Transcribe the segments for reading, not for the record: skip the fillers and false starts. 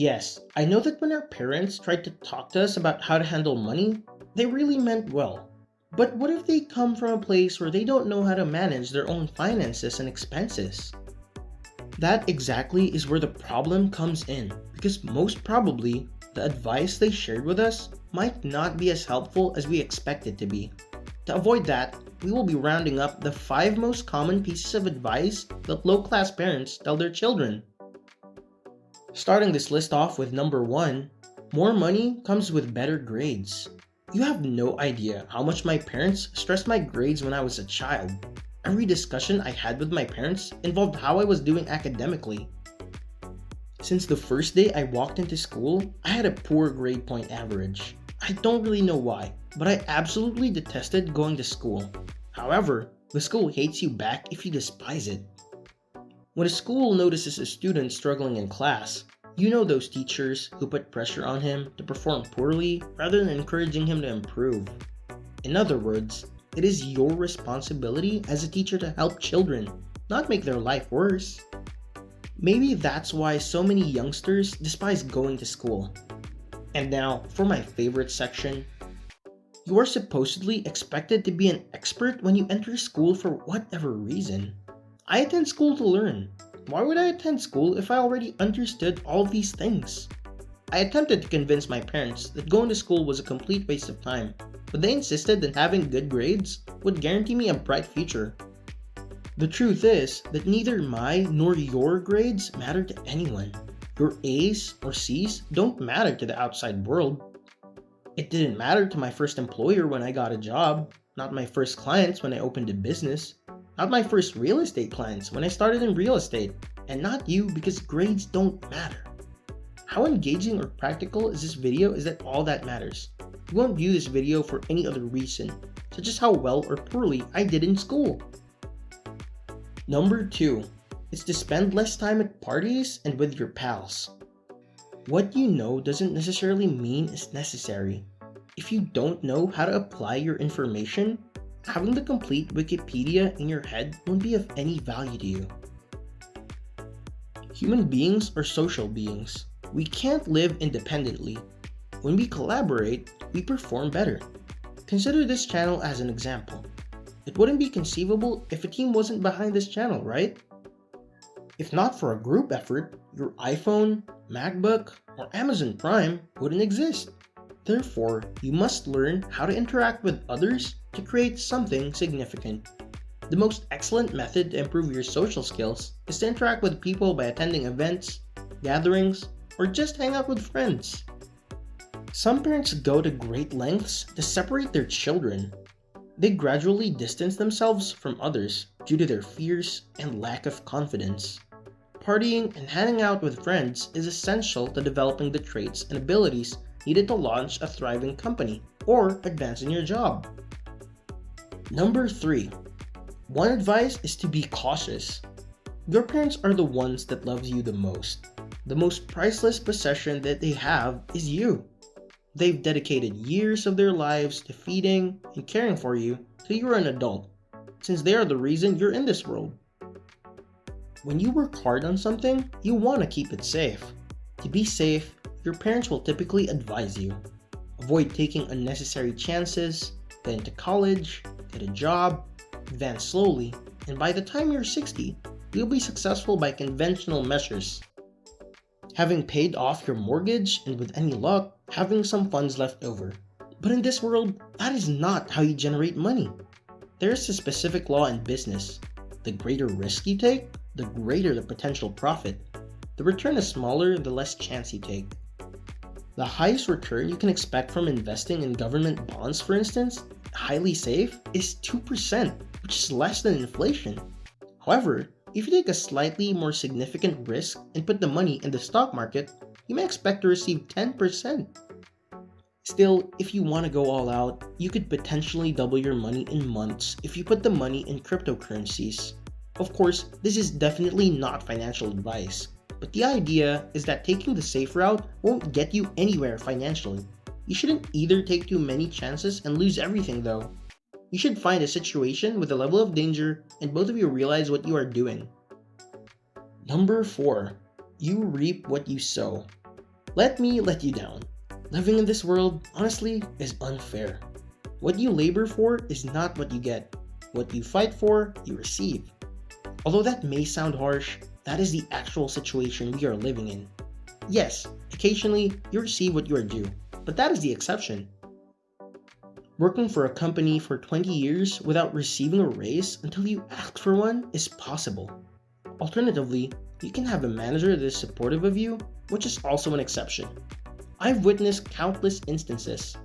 Yes, I know that when our parents tried to talk to us about how to handle money, they really meant well. But what if they come from a place where they don't know how to manage their own finances and expenses? That exactly is where the problem comes in, because most probably, the advice they shared with us might not be as helpful as we expect it to be. To avoid that, we will be rounding up the 5 most common pieces of advice that low-class parents tell their children. Starting this list off with number 1, more money comes with better grades. You have no idea how much my parents stressed my grades when I was a child. Every discussion I had with my parents involved how I was doing academically. Since the first day I walked into school, I had a poor grade point average. I don't really know why, but I absolutely detested going to school. However, the school hates you back if you despise it. When a school notices a student struggling in class, you know those teachers who put pressure on him to perform poorly rather than encouraging him to improve. In other words, it is your responsibility as a teacher to help children, not make their life worse. Maybe that's why so many youngsters despise going to school. And now, for my favorite section. You are supposedly expected to be an expert when you enter school for whatever reason. I attend school to learn. Why would I attend school if I already understood all these things? I attempted to convince my parents that going to school was a complete waste of time, but they insisted that having good grades would guarantee me a bright future. The truth is that neither my nor your grades matter to anyone. Your A's or C's don't matter to the outside world. It didn't matter to my first employer when I got a job, not my first clients when I opened a business, not my first real estate clients when I started in real estate, and not you because grades don't matter. How engaging or practical is this video is that all that matters. You won't view this video for any other reason, such as how well or poorly I did in school. Number 2, is to spend less time at parties and with your pals. What you know doesn't necessarily mean it's necessary. If you don't know how to apply your information, having the complete Wikipedia in your head won't be of any value to you. Human beings are social beings. We can't live independently. When we collaborate, we perform better. Consider this channel as an example. It wouldn't be conceivable if a team wasn't behind this channel, right? If not for a group effort, your iPhone, MacBook, or Amazon Prime wouldn't exist. Therefore, you must learn how to interact with others to create something significant. The most excellent method to improve your social skills is to interact with people by attending events, gatherings, or just hang out with friends. Some parents go to great lengths to separate their children. They gradually distance themselves from others due to their fears and lack of confidence. Partying and hanging out with friends is essential to developing the traits and abilities needed to launch a thriving company or advance in your job. Number 3. One advice is to be cautious. Your parents are the ones that love you the most. The most priceless possession that they have is you. They've dedicated years of their lives to feeding and caring for you till you're an adult, since they are the reason you're in this world. When you work hard on something, you want to keep it safe. To be safe, your parents will typically advise you. Avoid taking unnecessary chances, get into college, get a job, advance slowly, and by the time you're 60, you'll be successful by conventional measures. Having paid off your mortgage and with any luck, having some funds left over. But in this world, that is not how you generate money. There is a specific law in business. The greater risk you take, the greater the potential profit. The return is smaller the less chance you take. The highest return you can expect from investing in government bonds, for instance, highly safe, is 2%, which is less than inflation. However, if you take a slightly more significant risk and put the money in the stock market, you may expect to receive 10%. Still, if you want to go all out, you could potentially double your money in months if you put the money in cryptocurrencies. Of course, this is definitely not financial advice, but the idea is that taking the safe route won't get you anywhere financially. You shouldn't either take too many chances and lose everything though. You should find a situation with a level of danger and both of you realize what you are doing. Number 4. You reap what you sow. Let me let you down. Living in this world, honestly, is unfair. What you labor for is not what you get. What you fight for, you receive. Although that may sound harsh, that is the actual situation we are living in. Yes, occasionally you receive what you are due, but that is the exception. Working for a company for 20 years without receiving a raise until you ask for one is possible. Alternatively, you can have a manager that is supportive of you, which is also an exception. I've witnessed countless instances,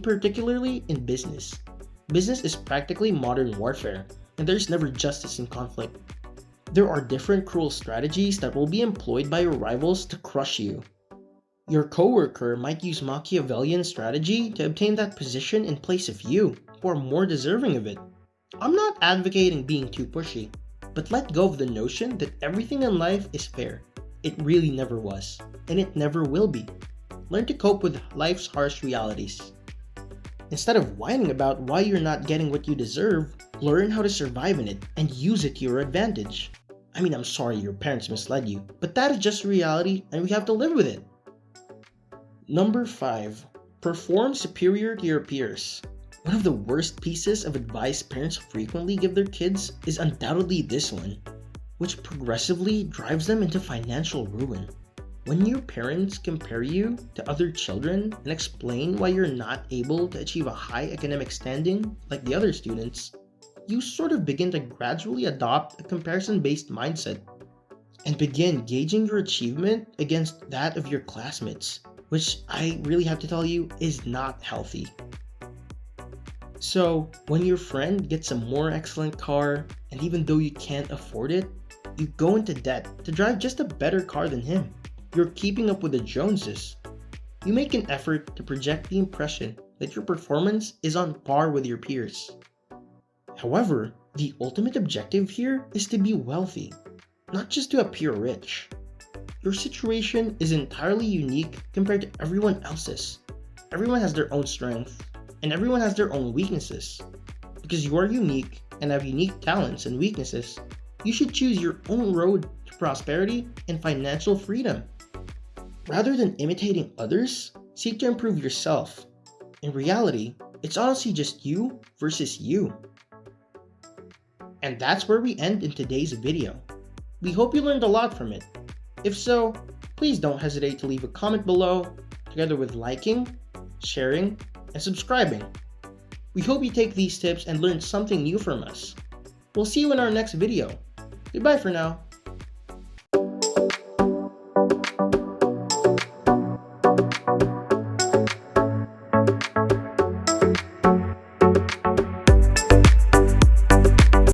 particularly in business. Business is practically modern warfare, and there's never justice in conflict. There are different cruel strategies that will be employed by your rivals to crush you. Your coworker might use Machiavellian strategy to obtain that position in place of you, who are more deserving of it. I'm not advocating being too pushy, but let go of the notion that everything in life is fair. It really never was, and it never will be. Learn to cope with life's harsh realities. Instead of whining about why you're not getting what you deserve, learn how to survive in it and use it to your advantage. I'm sorry your parents misled you, but that is just reality and we have to live with it. Number 5. Perform superior to your peers. One of the worst pieces of advice parents frequently give their kids is undoubtedly this one, which progressively drives them into financial ruin. When your parents compare you to other children and explain why you're not able to achieve a high academic standing like the other students, you sort of begin to gradually adopt a comparison-based mindset and begin gauging your achievement against that of your classmates, which I really have to tell you is not healthy. So, when your friend gets a more excellent car, and even though you can't afford it, you go into debt to drive just a better car than him. You're keeping up with the Joneses. You make an effort to project the impression that your performance is on par with your peers. However, the ultimate objective here is to be wealthy, not just to appear rich. Your situation is entirely unique compared to everyone else's. Everyone has their own strength, and everyone has their own weaknesses. Because you are unique and have unique talents and weaknesses, you should choose your own road to prosperity and financial freedom. Rather than imitating others, seek to improve yourself. In reality, it's honestly just you versus you. And that's where we end in today's video. We hope you learned a lot from it. If so, please don't hesitate to leave a comment below, together with liking, sharing, and subscribing. We hope you take these tips and learn something new from us. We'll see you in our next video. Goodbye for now.